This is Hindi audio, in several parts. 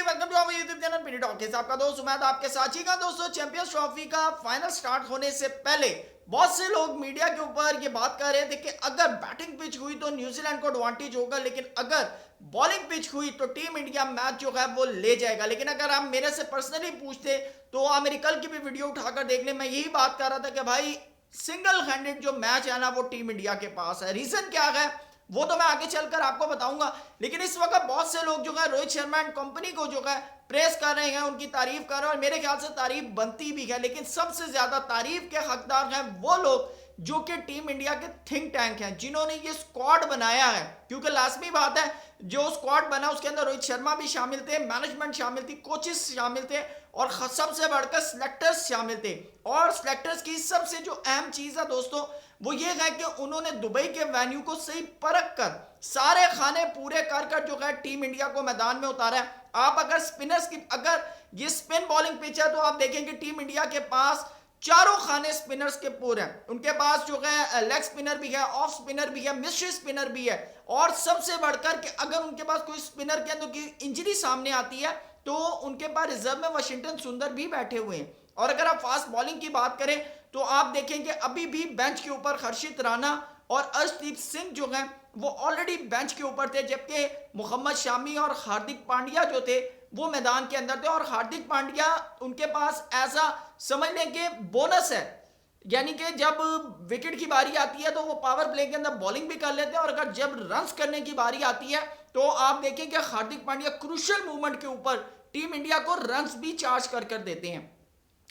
Welcome to our YouTube channel PD talkies. आपका दोस्त उमैद आपके साथ ही का। दोस्तों, चैंपियंस ट्रॉफी का फाइनल स्टार्ट होने से पहले बहुत से लोग मीडिया के ऊपर ये बात कर रहे थे कि अगर बैटिंग पिच हुई तो न्यूजीलैंड को एडवांटेज होगा, लेकिन अगर बॉलिंग पिच हुई तो टीम इंडिया मैच जो है वो ले जाएगा। लेकिन अगर आप मेरे से पर्सनली पूछते तो आप मेरी कल की भी वीडियो उठाकर देख ले, मैं यही बात कर रहा था कि भाई सिंगल हैंडेड जो मैच है ना वो टीम इंडिया के पास है। रीजन क्या है वो तो मैं आगे चलकर आपको बताऊंगा, लेकिन इस वक्त बहुत से लोग जो है रोहित शर्मा एंड कंपनी को जो है प्रेस कर रहे हैं, उनकी तारीफ कर रहे हैं और मेरे ख्याल से तारीफ बनती भी है। लेकिन सबसे ज्यादा तारीफ के हकदार हैं वो लोग जो कि टीम इंडिया के थिंक टैंक हैं, जिन्होंने ये स्क्वाड बनाया है। क्योंकि लाजमी बात है, जो स्क्वाड बना उसके अंदर रोहित शर्मा भी शामिल थे, मैनेजमेंट शामिल थी, कोचेस शामिल थे और सबसे बढ़कर सिलेक्टर्स शामिल थे। और सिलेक्टर्स की सबसे जो अहम चीज है दोस्तों वो ये है कि उन्होंने दुबई के वेन्यू को सही परख कर सारे खाने पूरे कर कर जो है टीम इंडिया को मैदान में उतारा है। आप अगर स्पिनर्स की, अगर ये स्पिन बॉलिंग पिच है तो आप देखेंगे टीम इंडिया के पास चारों खाने स्पिनर्स के पूरे हैं। उनके पास जो है लेग स्पिनर भी है, ऑफ स्पिनर भी है, मिस्ट्री स्पिनर भी है और सबसे बढ़कर कि अगर उनके पास कोई स्पिनर के अंदर की इंजरी सामने आती है तो उनके पास रिजर्व में वाशिंगटन सुंदर भी बैठे हुए हैं। और अगर आप फास्ट बॉलिंग की बात करें तो आप देखेंगे अभी भी बेंच के ऊपर हर्षित राणा और अर्शदीप सिंह जो हैं वो ऑलरेडी बेंच के ऊपर थे, जबकि मोहम्मद शामी और हार्दिक पांड्या जो थे वो मैदान के अंदर थे। और हार्दिक पांड्या उनके पास ऐसा समझ लें कि बोनस है, यानी कि जब विकेट की बारी आती है तो वो पावर प्ले के अंदर बॉलिंग भी कर लेते हैं और अगर जब रन्स करने की बारी आती है तो आप देखें कि हार्दिक पांड्या क्रूशियल मूवमेंट के ऊपर टीम इंडिया को रन्स भी चार्ज कर कर देते हैं।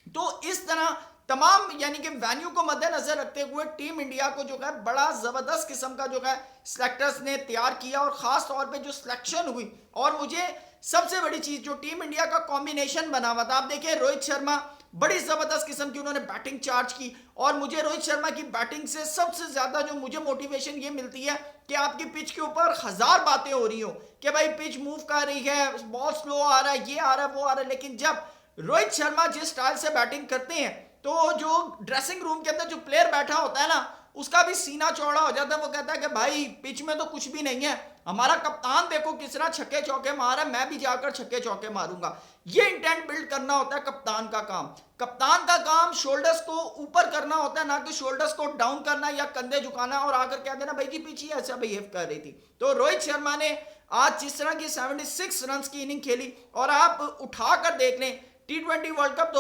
तो इस तरह तमाम यानी कि वेन्यू को मद्देनजर रखते हुए टीम इंडिया को जो है बड़ा जबरदस्त किस्म का जो है सिलेक्टर्स ने तैयार किया और खास तौर पे जो सिलेक्शन हुई और मुझे सबसे बड़ी चीज जो टीम इंडिया का कॉम्बिनेशन बना हुआ था, आप देखिए रोहित शर्मा बड़ी जबरदस्त किस्म की उन्होंने बैटिंग चार्ज की और मुझे रोहित शर्मा की बैटिंग से सबसे ज्यादा जो मुझे मोटिवेशन ये मिलती है कि आपकी पिच के ऊपर हजार बातें हो रही हो कि भाई पिच मूव कर रही है, बॉल स्लो आ रहा है, ये आ रहा है, वो आ रहा है, लेकिन जब रोहित शर्मा जिस स्टाइल से बैटिंग करते हैं तो जो ड्रेसिंग रूम के अंदर जो प्लेयर बैठा होता है ना उसका भी सीना चौड़ा हो जाता है। वो कहता है कि भाई पिच में तो कुछ भी नहीं है, हमारा कप्तान देखो किस तरह छक्के चौके मारा, मैं भी जाकर छक्के चौके मारूंगा। ये इंटेंट बिल्ड करना होता है कप्तान का काम। कप्तान का काम शोल्डर्स को ऊपर करना होता है, ना कि शोल्डर्स को डाउन करना या कंधे झुकाना और आकर कह देना भाई जी पीछे ऐसा बिहेव कर रही थी। तो रोहित शर्मा ने आज जिस तरह की 76 रन की इनिंग खेली और आप उठाकर देख लें T20 वर्ल्ड कप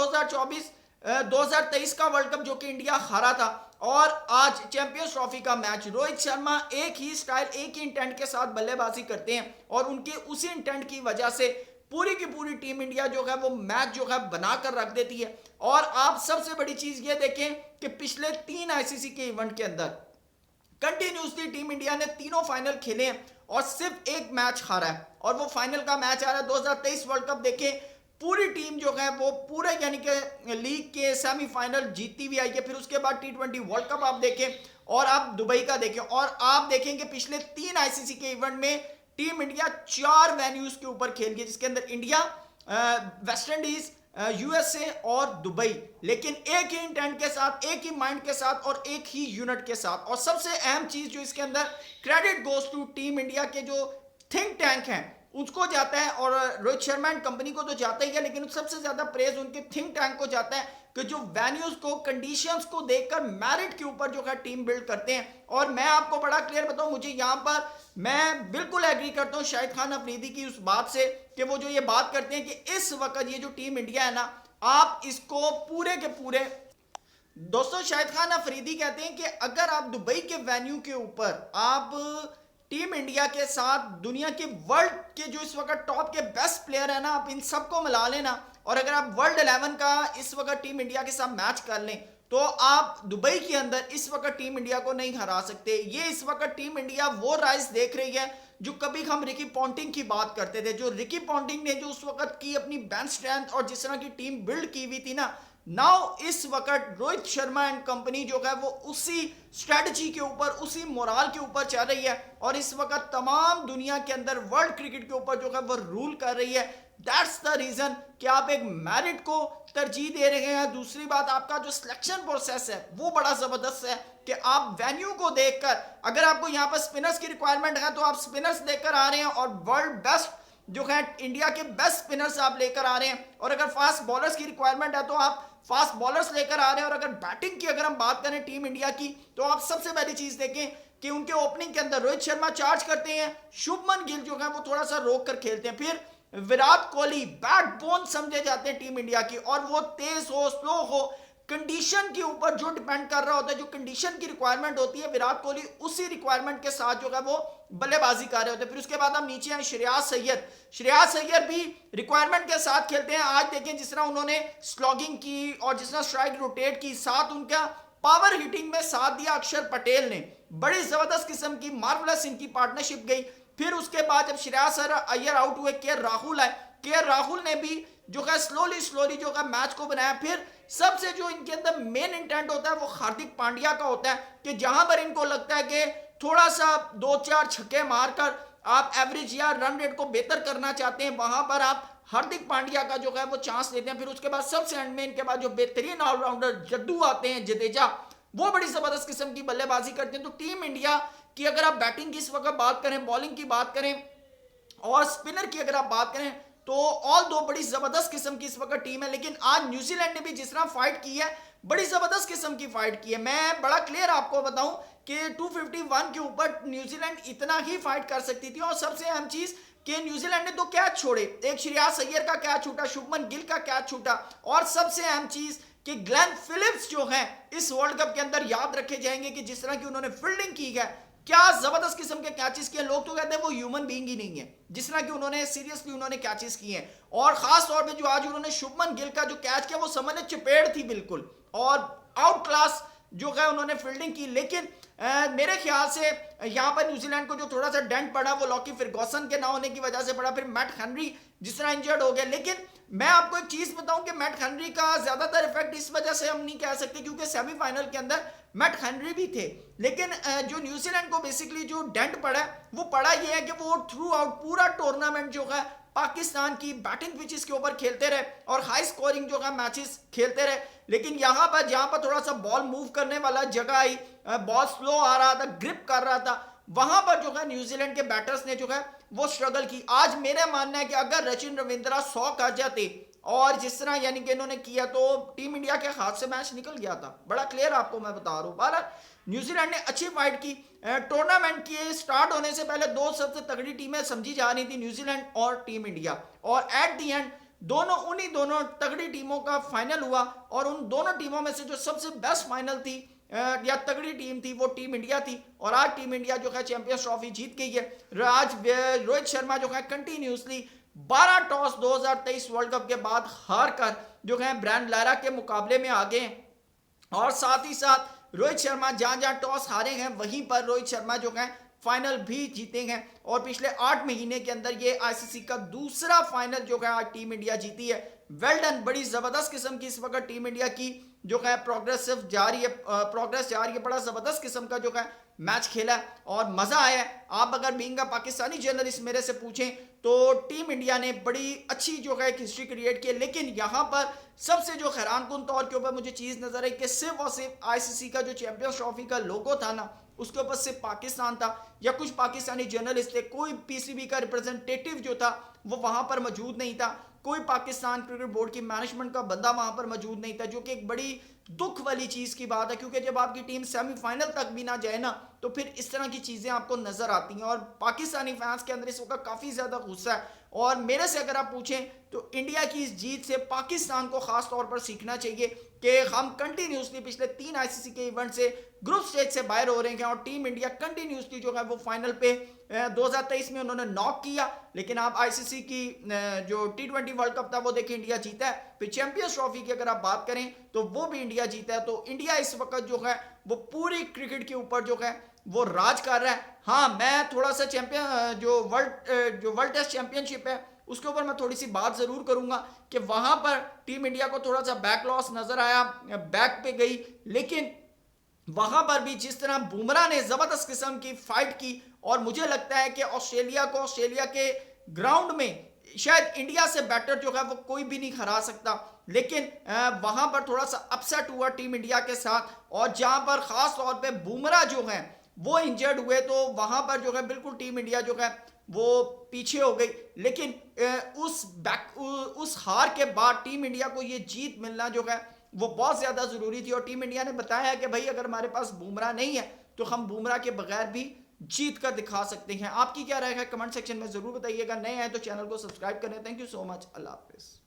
2023 का वर्ल्ड कप जो कि इंडिया हारा था और आज चैंपियंस ट्रॉफी का मैच, रोहित शर्मा एक ही स्टाइल एक ही इंटेंट के साथ बल्लेबाजी करते हैं और उनके उसी इंटेंट की वजह से पूरी की पूरी टीम इंडिया जो है वो मैच जो है बनाकर रख देती है। और आप सबसे बड़ी चीज ये देखें कि पिछले 3 आईसीसी के इवेंट के अंदर कंटिन्यूसली टीम इंडिया ने तीनों फाइनल खेले हैं और सिर्फ एक मैच हारा है और वो फाइनल का मैच आ रहा है 2023 वर्ल्ड कप। देखें पूरी टीम जो है वो पूरे यानी कि लीग के सेमीफाइनल जीतती हुई आई है। फिर उसके बाद T20 वर्ल्ड कप आप देखें और आप दुबई का देखें और आप देखेंगे पिछले 3 आईसीसी के इवेंट में टीम इंडिया 4 वेन्यूज के ऊपर खेल गई, जिसके अंदर इंडिया, वेस्ट इंडीज, यूएसए और दुबई, लेकिन एक ही इंटेंट के साथ, एक ही माइंड के साथ और एक ही यूनिट के साथ। और सबसे अहम चीज जो इसके अंदर credit goes to team India के जो थिंक टैंक हैं उसको जाता है और रोहित शर्मा एंड कंपनी को तो जाता ही है, लेकिन सबसे ज्यादा प्रेज उनके थिंक टैंक को जाता है कि जो वेन्यूज को, कंडीशंस को देखकर मेरिट के ऊपर जो है टीम बिल्ड करते हैं। और मैं आपको बड़ा क्लियर बताऊं, मुझे यहां पर मैं बिल्कुल एग्री करता हूं शाहिद खान अफरीदी की उस बात से कि वो जो ये बात करते हैं कि इस वक्त ये जो टीम इंडिया है ना, आप इसको पूरे के पूरे, दोस्तों शाहिद खान अफरीदी कहते हैं कि अगर आप दुबई के वेन्यू के ऊपर आप टीम इंडिया के साथ दुनिया के वर्ल्ड के जो इस वक्त टॉप के बेस्ट प्लेयर है ना, आप इन सबको मिला लेना और अगर आप वर्ल्ड 11 का इस वक्त टीम इंडिया के साथ मैच कर लें तो आप दुबई के अंदर इस वक्त टीम इंडिया को नहीं हरा सकते। ये इस वक्त टीम इंडिया वो राइज देख रही है जो कभी हम रिकी पॉन्टिंग की बात करते थे, जो रिकी पॉन्टिंग ने जो उस वक्त की अपनी बेंच स्ट्रेंथ और जिस तरह की टीम बिल्ड की हुई थी ना, नाउ इस वक्त रोहित शर्मा एंड कंपनी जो है वो उसी स्ट्रेटजी के ऊपर, उसी मोराल के ऊपर चल रही है और इस वक्त तमाम दुनिया के अंदर वर्ल्ड क्रिकेट के ऊपर जो है वो रूल कर रही है। दैट्स द रीजन कि आप एक मेरिट को तरजीह दे रहे हैं। दूसरी बात, आपका जो सिलेक्शन प्रोसेस है वो बड़ा जबरदस्त है कि आप वेन्यू को देखकर, अगर आपको यहाँ पर स्पिनर्स की रिक्वायरमेंट है तो आप स्पिनर्स देखकर आ रहे हैं और वर्ल्ड बेस्ट जो है इंडिया के बेस्ट स्पिनर्स आप लेकर आ रहे हैं, और अगर फास्ट बॉलर्स की रिक्वायरमेंट है तो आप फास्ट बॉलर्स लेकर आ रहे हैं, और अगर बैटिंग की अगर हम बात करें टीम इंडिया की, तो आप सबसे पहली चीज देखें कि उनके ओपनिंग के अंदर रोहित शर्मा चार्ज करते हैं, शुभमन गिल जो है वो थोड़ा सा रोक कर खेलते हैं, फिर विराट कोहली बैकबोन समझे जाते हैं टीम इंडिया की, और वो तेज हो स्लो हो कंडीशन के ऊपर जो डिपेंड कर रहा होता है, जो कंडीशन की रिक्वायरमेंट होती है, विराट कोहली उसी रिक्वायरमेंट के साथ जो है वो बल्लेबाजी कर रहे होते हैं। फिर उसके बाद हम नीचे आए श्रेयास अय्यर भी रिक्वायरमेंट के साथ खेलते हैं। आज देखें जिस तरह उन्होंने स्लॉगिंग की और जिस तरह स्ट्राइक रोटेट की, साथ उनका पावर हिटिंग में साथ दिया अक्षर पटेल ने, बड़ी जबरदस्त किस्म की मार्वलस इनकी पार्टनरशिप गई। फिर उसके बाद जब श्रेयास अय्यर आउट हुए, के राहुल आए, के राहुल ने भी जो है स्लोली जो है मैच को बनाया। फिर सबसे जो इनके अंदर मेन इंटेंट होता है वो हार्दिक पांड्या का होता है कि जहां पर इनको लगता है कि थोड़ा सा 2-4 छक्के मारकर आप एवरेज या रन रेट को बेहतर करना चाहते हैं, वहां पर आप हार्दिक पांड्या का जो है वो चांस लेते हैं। फिर उसके बाद सबसे एंड में इनके बाद जो बेहतरीन ऑलराउंडर जद्दू आते हैं, जडेजा, वो बड़ी जबरदस्त किस्म की बल्लेबाजी करते हैं। तो टीम इंडिया की अगर आप बैटिंग की इस वक्त बात करें, बॉलिंग की बात करें और स्पिनर की अगर आप बात करें, तो ऑल दो बड़ी जबरदस्त किस्म की इस वक्त टीम है। लेकिन आज न्यूजीलैंड ने भी जिस तरह फाइट की है, बड़ी जबरदस्त किस्म की फाइट की है। मैं बड़ा क्लियर आपको बताऊं कि 251 के ऊपर न्यूजीलैंड इतना ही फाइट कर सकती थी। और सबसे अहम चीज कि न्यूजीलैंड ने 2 कैच छोड़े, एक श्रेयास अय्यर का कैच छूटा, शुभमन गिल का कैच छूटा, और सबसे अहम चीज कि ग्लेन फिलिप्स जो है इस वर्ल्ड कप के अंदर याद रखे जाएंगे कि जिस तरह की उन्होंने फील्डिंग की है, क्या जबरदस्त किस्म के कैचेस किए। लोग तो कहते हैं वो ह्यूमन बीइंग ही नहीं है, जिस तरह की उन्होंने सीरियसली उन्होंने कैचेस किए हैं। और खास तौर पे जो आज उन्होंने शुभमन गिल का जो कैच किया वो समझ चपेट थी बिल्कुल, और आउट क्लास जो है उन्होंने फील्डिंग की। लेकिन मेरे ख्याल से यहां पर न्यूजीलैंड को जो थोड़ा सा डेंट पड़ा वो लॉकी फर्गूसन के ना होने की वजह से पड़ा। फिर मैट हेनरी जिस तरह इंजर्ड हो गया। लेकिन मैं आपको एक चीज बताऊं कि मैट हेनरी का ज्यादातर इफेक्ट इस वजह से हम नहीं कह सकते क्योंकि सेमीफाइनल के अंदर मैट हेनरी भी थे। लेकिन जो न्यूजीलैंड को बेसिकली जो डेंट पड़ा वो पड़ा ये है कि वो थ्रू आउट पूरा टूर्नामेंट जो है पाकिस्तान की बैटिंग पिचेस के ऊपर खेलते रहे और हाई स्कोरिंग जो है मैचेस खेलते रहे। लेकिन यहां पर जहां पर थोड़ा सा बॉल मूव करने वाला जगह आई, बॉल स्लो आ रहा था, ग्रिप कर रहा था, वहां पर जो है न्यूजीलैंड के बैटर्स ने जो है वो स्ट्रगल की। आज मेरा मानना है कि अगर रचिन रविंद्रा 100 कर जाते और जिस तरह यानी कि इन्होंने किया तो टीम इंडिया के हाथ से मैच निकल गया था। बड़ा क्लियर आपको मैं बता रहा हूं। बहरहाल न्यूजीलैंड ने अच्छी फाइट की। टूर्नामेंट के स्टार्ट होने से पहले 2 सबसे तगड़ी टीमें समझी जा रही थी, न्यूजीलैंड और टीम इंडिया, और एट दी एंड उन्हीं दोनों तगड़ी टीमों का फाइनल हुआ। और उन दोनों टीमों में से जो सबसे बेस्ट फाइनल थी या तगड़ी टीम थी वो टीम इंडिया थी। और आज टीम इंडिया जो है चैंपियंस ट्रॉफी जीत गई है। आज रोहित शर्मा जो है कंटिन्यूसली 12 टॉस 2023 वर्ल्ड कप के बाद हार कर जो है ब्रांड लारा के मुकाबले में आ गए। और साथ ही साथ रोहित शर्मा जहां जहां टॉस हारे हैं वहीं पर रोहित शर्मा जो है फाइनल भी जीते हैं। और पिछले 8 महीने के अंदर ये आईसीसी का दूसरा फाइनल जो है आज टीम इंडिया जीती है। वेल डन, बड़ी जबरदस्त किस्म की इस वक्त टीम इंडिया की जो है प्रोग्रेस जा रही है। बड़ा जबरदस्त किस्म का जो है मैच खेला और मजा आया। आप अगर बीइंग अ पाकिस्तानी जर्नलिस्ट मेरे से पूछें तो टीम इंडिया ने बड़ी अच्छी जो है हिस्ट्री क्रिएट की। लेकिन यहाँ पर सबसे जो हैरानकुन तौर के ऊपर मुझे चीज नजर आई कि सिर्फ और सिर्फ आईसीसी का जो चैंपियंस ट्रॉफी का लोगो था ना, उसके ऊपर सिर्फ पाकिस्तान था या कुछ पाकिस्तानी जर्नलिस्ट थे। कोई पीसीबी का रिप्रेजेंटेटिव जो था वो वहां पर मौजूद नहीं था। कोई पाकिस्तान क्रिकेट बोर्ड की मैनेजमेंट का बंदा वहां पर मौजूद नहीं था, जो कि एक बड़ी दुख वाली चीज की बात है। क्योंकि जब आपकी टीम सेमीफाइनल तक भी ना जाए ना तो फिर इस तरह की चीजें आपको नजर आती हैं। और पाकिस्तानी फैंस के अंदर इस वक्त काफी ज्यादा गुस्सा है। और मेरे से अगर आप पूछें तो इंडिया की इस जीत से पाकिस्तान को खास तौर पर सीखना चाहिए कि हम कंटिन्यूसली पिछले 3 आईसीसी के इवेंट से ग्रुप स्टेज से बाहर हो रहे हैं। और टीम इंडिया कंटिन्यूसली जो है वो फाइनल पे 2023 में उन्होंने नॉक किया। लेकिन आप आईसीसी की जो T20 वर्ल्ड कप था वो देखिए इंडिया जीता है। फिर चैंपियंस ट्रॉफी की अगर आप बात करें तो वो भी इंडिया जीता है। तो इंडिया इस वक्त जो है वो पूरी क्रिकेट के ऊपर जो है वो राज कर रहा है। हाँ, मैं थोड़ा सा चैंपियन जो वर्ल्ड टेस्ट चैंपियनशिप है उसके ऊपर मैं थोड़ी सी बात जरूर करूंगा कि वहां पर टीम इंडिया को थोड़ा सा बैक लॉस नजर आया, बैक पे गई। लेकिन वहां पर भी जिस तरह बुमराह ने जबरदस्त किस्म की फाइट की, और मुझे लगता है कि ऑस्ट्रेलिया के ग्राउंड में शायद इंडिया से बेटर जो है वो कोई भी नहीं हरा सकता। लेकिन वहां पर थोड़ा सा अपसेट हुआ टीम इंडिया के साथ। और जहां पर खास तौर पे बुमराह जो है वो इंजर्ड हुए तो वहां पर जो है बिल्कुल टीम इंडिया जो है वो पीछे हो गई। लेकिन उस हार के बाद टीम इंडिया को ये जीत मिलना जो है वो बहुत ज़्यादा ज़रूरी थी, और टीम इंडिया ने बताया है कि भाई अगर हमारे पास बुमराह नहीं है तो हम बुमराह के बगैर भी जीत कर दिखा सकते हैं। आपकी क्या राय है कमेंट सेक्शन में ज़रूर बताइएगा। नए हैं तो चैनल को सब्सक्राइब करें। Thank you so much. अल्लाह हाफिज़।